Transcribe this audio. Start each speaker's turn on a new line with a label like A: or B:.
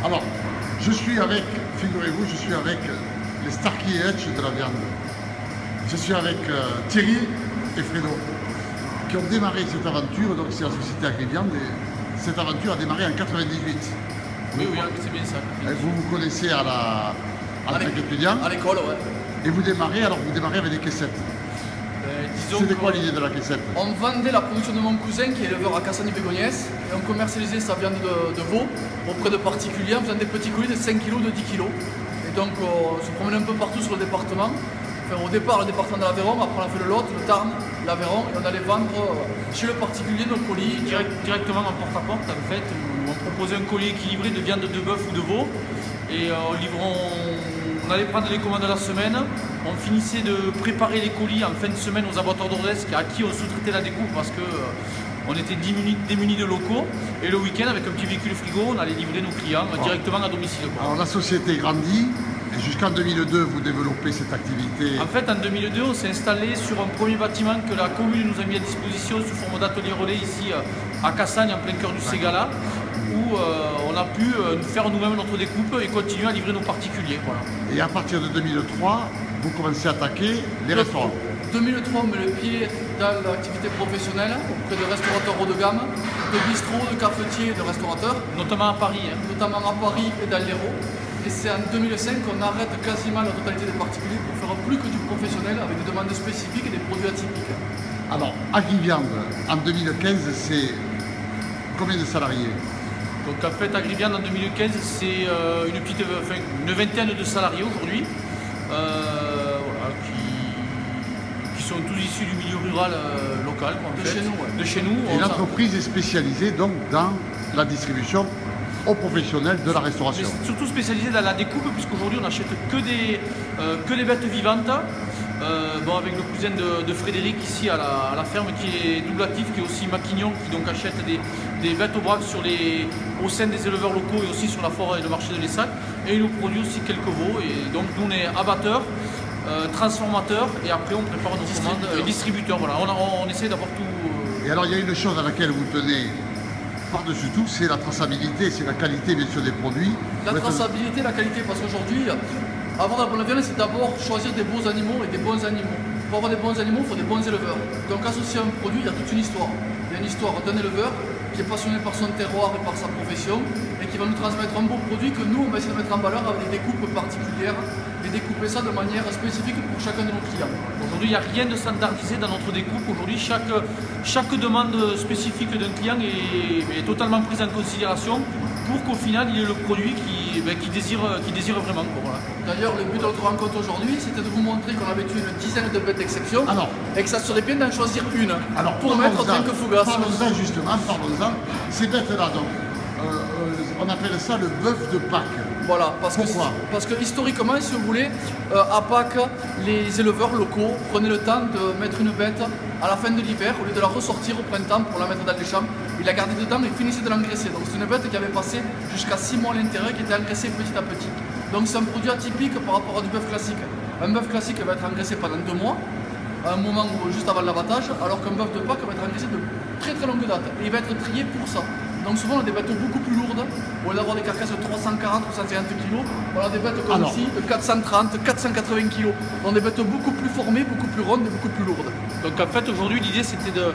A: Alors, je suis avec, figurez-vous, je suis avec les Starkey Hutch de la viande. Je suis avec Thierry et Fredo, qui ont démarré cette aventure, donc c'est la société Agriviande, et cette aventure a démarré en 98.
B: Oui, c'est bien ça.
A: Vous vous connaissez à la fac étudiante.
B: À l'école, ouais.
A: Et vous démarrez avec des caissettes. C'était quoi l'idée de la caissette?
B: On vendait la production de mon cousin qui est éleveur à Cassagne-Bégonniès et on commercialisait sa viande de veau auprès de particuliers en faisant des petits colis de 5 kg, de 10 kg. Et donc on se promenait un peu partout sur le département. Enfin, au départ, le département de l'Aveyron, après on a fait le Lot, le Tarn, l'Aveyron, et on allait vendre chez le particulier nos colis.
C: Directement en porte-à-porte, en fait, où on proposait un colis équilibré de viande de bœuf ou de veau. Et on allait prendre les commandes la semaine, on finissait de préparer les colis en fin de semaine aux abattoirs d'Ordès à qui on sous-traitait la découpe parce qu'on était démunis de locaux. Et le week-end, avec un petit véhicule frigo, on allait livrer nos clients directement à domicile.
A: Alors la société grandit et jusqu'en 2002, vous développez cette activité.
C: En fait, en 2002, on s'est installé sur un premier bâtiment que la commune nous a mis à disposition sous forme d'atelier relais ici à Cassagne, en plein cœur du Ségala, où on a pu faire nous-mêmes notre découpe et continuer à livrer nos particuliers. Voilà.
A: Et à partir de 2003, vous commencez à attaquer les restaurants.
B: 2003, on met le pied dans l'activité professionnelle auprès de restaurateurs haut de gamme, de bistrots, de cafetiers et de restaurateurs.
C: Notamment à Paris.
B: Notamment à Paris et dans l'Hérault. Et c'est en 2005 qu'on arrête quasiment la totalité des particuliers pour faire plus que du professionnel avec des demandes spécifiques et des produits atypiques.
A: Alors, Agriviande, en 2015, c'est combien de salariés?
C: Donc en fait, Agriviande en 2015, c'est une vingtaine de salariés aujourd'hui, qui sont tous issus du milieu rural local. De chez nous.
A: Et l'entreprise est spécialisée donc dans la distribution aux professionnels de la restauration.
C: Mais surtout spécialisée dans la découpe, puisqu'aujourd'hui on n'achète que des bêtes vivantes. Avec le cousin de Frédéric ici à la ferme qui est double actif, qui est aussi maquignon, qui donc achète des bêtes au braque au sein des éleveurs locaux et aussi sur la foire et le marché de l'Essac. Et il nous produit aussi quelques veaux. Et donc nous on est abatteurs, transformateurs et après on prépare nos commandes et distributeurs. Voilà, on essaie d'avoir tout.
A: Et alors il y a une chose à laquelle vous tenez par-dessus tout, c'est la traçabilité, c'est la qualité bien sûr des produits.
B: La traçabilité, la qualité, parce qu'aujourd'hui, avoir la bonne viande, c'est d'abord choisir des beaux animaux et des bons animaux. Pour avoir des bons animaux, il faut des bons éleveurs. Donc associé à un produit, il y a toute une histoire. Il y a une histoire d'un éleveur qui est passionné par son terroir et par sa profession et qui va nous transmettre un beau produit que nous, on va essayer de mettre en valeur avec des découpes particulières et découper ça de manière spécifique pour chacun de nos clients.
C: Aujourd'hui, il n'y a rien de standardisé dans notre découpe. Aujourd'hui, chaque demande spécifique d'un client est totalement prise en considération pour qu'au final, il ait le produit qu'il désire vraiment. Voilà.
B: D'ailleurs, le but de notre rencontre aujourd'hui, c'était de vous montrer qu'on avait tué une dizaine de bêtes d'exception et que ça serait bien d'en choisir une pour mettre en tant que fougasse.
A: Parlons-en justement, ces bêtes-là, donc, on appelle ça le bœuf de Pâques.
B: Voilà,
A: Pourquoi?
B: parce que historiquement, si vous voulez, à Pâques, les éleveurs locaux prenaient le temps de mettre une bête à la fin de l'hiver, au lieu de la ressortir au printemps pour la mettre dans les champs, ils la gardaient dedans et finissaient de l'engraisser. Donc c'est une bête qui avait passé jusqu'à 6 mois à l'intérieur, qui était engraissée petit à petit. Donc c'est un produit atypique par rapport à du bœuf classique. Un bœuf classique va être engraissé pendant 2 mois, à un moment où, juste avant l'abattage, alors qu'un bœuf de Pâques va être engraissé de très très longue date. Et il va être trié pour ça. Donc souvent on a des bêtes beaucoup plus lourdes, au lieu d'avoir des carcasses de 340, 350 kg, on a des bêtes comme ici de 430, 480 kg. Donc des bêtes beaucoup plus formées, beaucoup plus rondes et beaucoup plus lourdes.
C: Donc en fait aujourd'hui l'idée c'était de